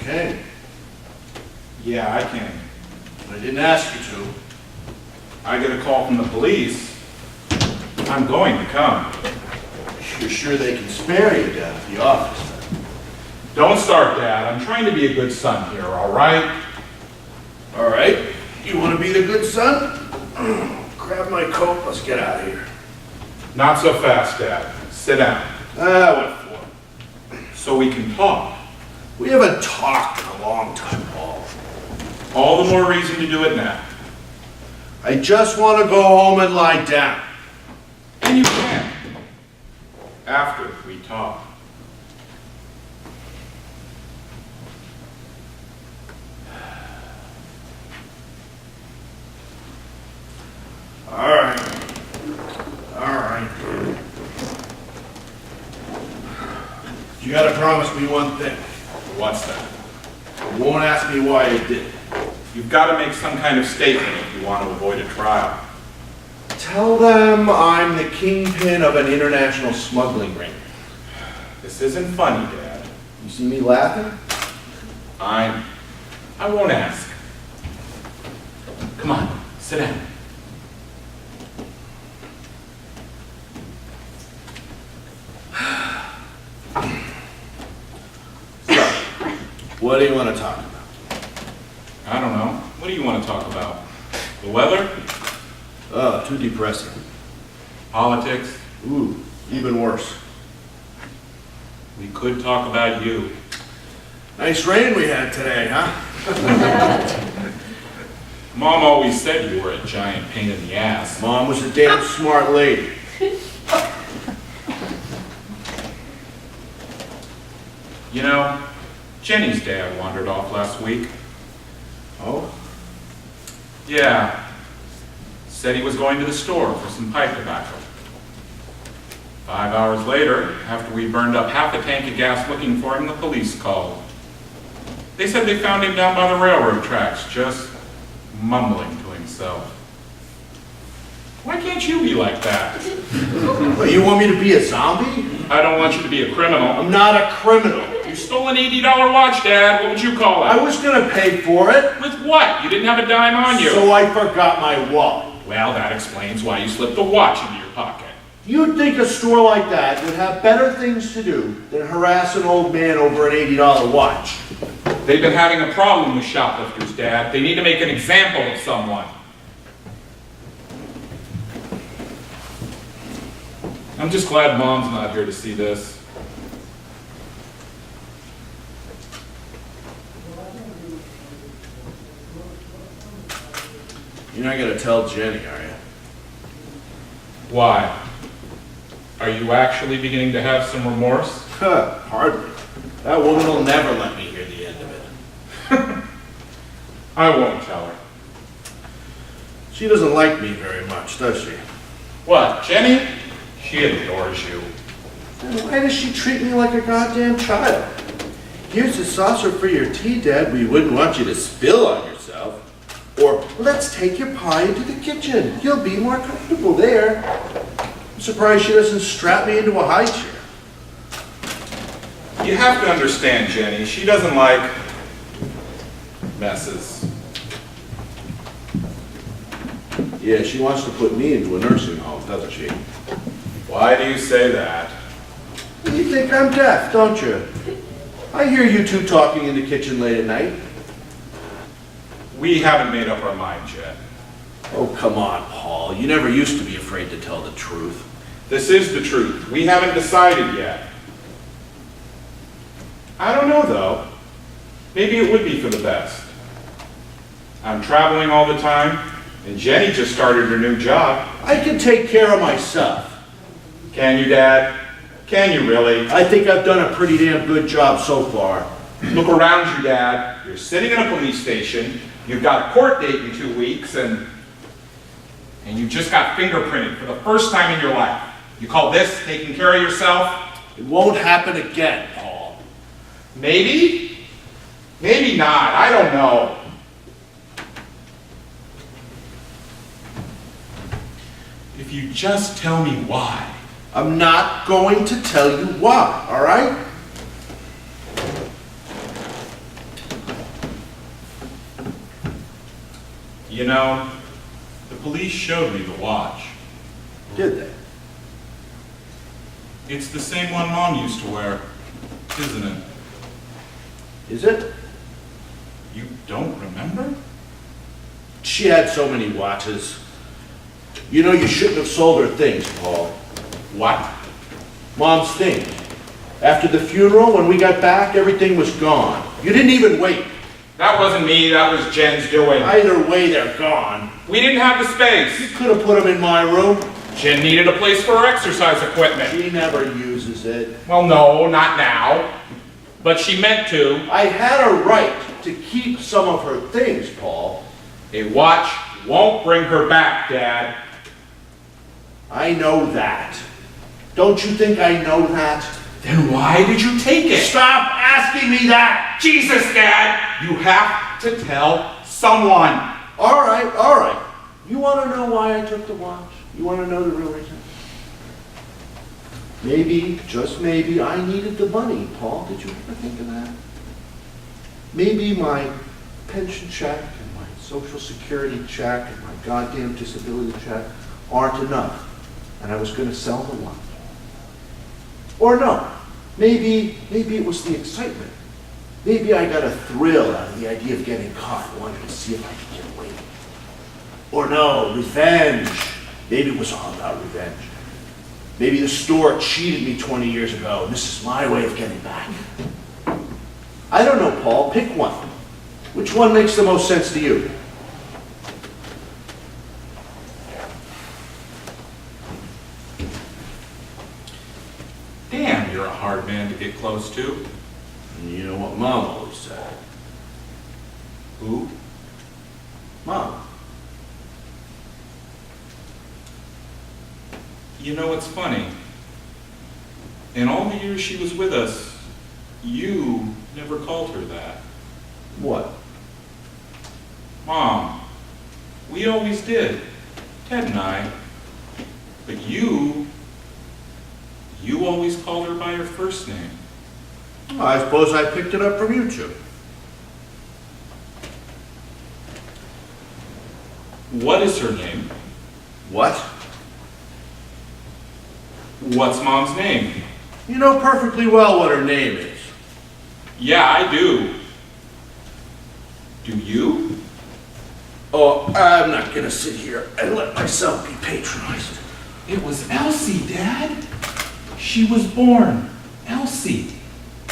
came. Yeah, I can. I didn't ask you to. I get a call from the police. I'm going to come. You're sure they can spare you down at the office? Don't start, Dad. I'm trying to be a good son here, all right? All right. You want to be the good son? Grab my coat. Let's get out of here. Not so fast, Dad. Sit down. What for? So we can talk. We haven't talked in a long time, Paul. All the more reason to do it now. I just want to go home and lie down. And you can. After we talk. All right. All right. You gotta promise me one thing. What's that? You won't ask me why you did it. You've got to make some kind of statement if you want to avoid a trial. Tell them I'm the kingpin of an international smuggling ring. This isn't funny, Dad. You see me laughing? I won't ask. Come on, sit down. What do you want to talk about? I don't know. What do you want to talk about? The weather? Oh, too depressing. Politics? Ooh, even worse. We could talk about you. Nice rain we had today, huh? Mom always said you were a giant pain in the ass. Mom was a damn smart lady. You know, Jenny's dad wandered off last week. Oh? Yeah. Said he was going to the store for some pipe tobacco. 5 hours later, after we burned up half a tank of gas looking for him, the police called. They said they found him down by the railroad tracks, just mumbling to himself. Why can't you be like that? What, you want me to be a zombie? I don't want you to be a criminal. I'm not a criminal. You stole an $80 watch, Dad. What would you call it? I was gonna pay for it. With what? You didn't have a dime on you. So I forgot my wallet. Well, that explains why you slipped the watch into your pocket. You'd think a store like that would have better things to do than harass an old man over an $80 watch. They've been having a problem with shoplifters, Dad. They need to make an example of someone. I'm just glad Mom's not here to see this. You're not gonna tell Jenny, are you? Why? Are you actually beginning to have some remorse? Hardly. That woman will never let me hear the end of it. I won't tell her. She doesn't like me very much, does she? What, Jenny? She adores you. Then why does she treat me like a goddamn child? Here's a saucer for your tea, Dad. We wouldn't want you to spill on yourself. Or, let's take your pie into the kitchen. You'll be more comfortable there. I'm surprised she doesn't strap me into a high chair. You have to understand, Jenny. She doesn't like messes. Yeah, she wants to put me into a nursing home, doesn't she? Why do you say that? You think I'm deaf, don't you? I hear you two talking in the kitchen late at night. We haven't made up our minds yet. Oh, come on, Paul. You never used to be afraid to tell the truth. This is the truth. We haven't decided yet. I don't know, though. Maybe it would be for the best. I'm traveling all the time, and Jenny just started her new job. I can take care of myself. Can you, Dad? Can you really? I think I've done a pretty damn good job so far. Look around you, Dad. You're sitting in a police station. You've got a court date in 2 weeks, and you just got fingerprinted for the first time in your life. You call this taking care of yourself? It won't happen again, Paul. Maybe? Maybe not. I don't know. If you just tell me why. I'm not going to tell you why, all right? You know, the police showed me the watch. Did they? It's the same one Mom used to wear, isn't it? Is it? You don't remember? She had so many watches. You know, you shouldn't have sold her things, Paul. What? Mom's things. After the funeral, when we got back, everything was gone. You didn't even wait. That wasn't me, that was Jen's doing. Either way, they're gone. We didn't have the space. You could have put them in my room. Jen needed a place for her exercise equipment. She never uses it. Well, no, not now. But she meant to. I had a right to keep some of her things, Paul. A watch won't bring her back, Dad. I know that. Don't you think I know that? Then why did you take it? Stop asking me that! Jesus, Dad! You have to tell someone. All right. You want to know why I took the watch? You want to know the real reason? Maybe, just maybe, I needed the money, Paul. Did you ever think of that? Maybe my pension check and my Social Security check and my goddamn disability check aren't enough, and I was going to sell the watch. Or no, maybe it was the excitement. Maybe I got a thrill out of the idea of getting caught, wanted to see if I could get away. Or no, revenge. Maybe it was all about revenge. Maybe the store cheated me 20 years ago, and this is my way of getting back. I don't know, Paul. Pick one. Which one makes the most sense to you? Damn, you're a hard man to get close to. You know what Mom always said. Who? Mom. You know, it's funny. In all the years she was with us, you never called her that. What? Mom. We always did. Ted and I. But you always called her by her first name. Well, I suppose I picked it up from you two. What is her name? What? What's Mom's name? You know perfectly well what her name is. Yeah, I do. Do you? Oh, I'm not gonna sit here and let myself be patronized. It was Elsie, Dad. She was born Elsie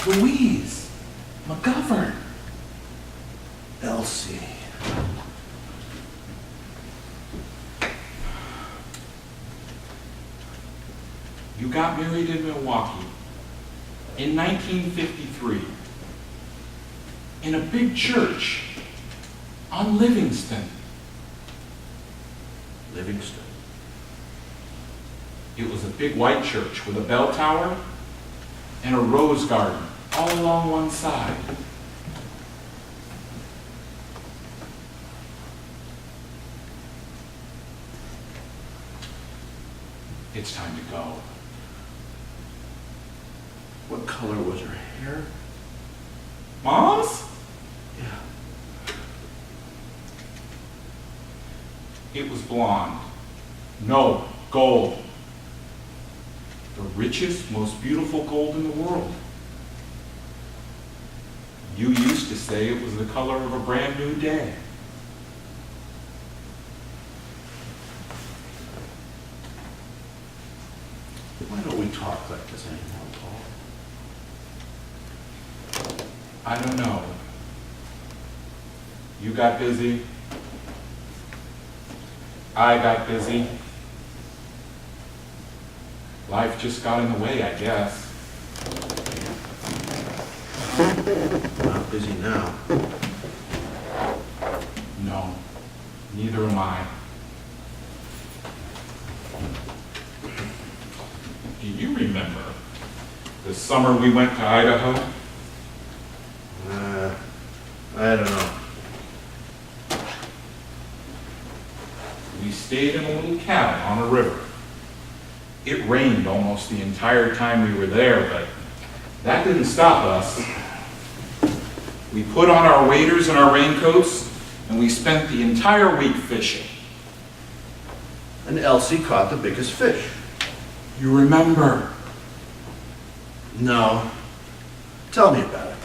Louise McGovern. Elsie. You got married in Milwaukee in 1953 in a big church on Livingston. Livingston. It was a big white church with a bell tower and a rose garden all along one side. It's time to go. What color was her hair? Mom's? Yeah. It was blonde. No, gold. The richest, most beautiful gold in the world. You used to say it was the color of a brand new day. Why don't we talk like this anymore, Paul? I don't know. You got busy. I got busy. Life just got in the way, I guess. I'm not busy now. No, neither am I. Do you remember the summer we went to Idaho? I don't know. We stayed in a little cabin on a river. It rained almost the entire time we were there, but that didn't stop us. We put on our waders and our raincoats and we spent the entire week fishing. And Elsie caught the biggest fish. You remember? No. Tell me about it.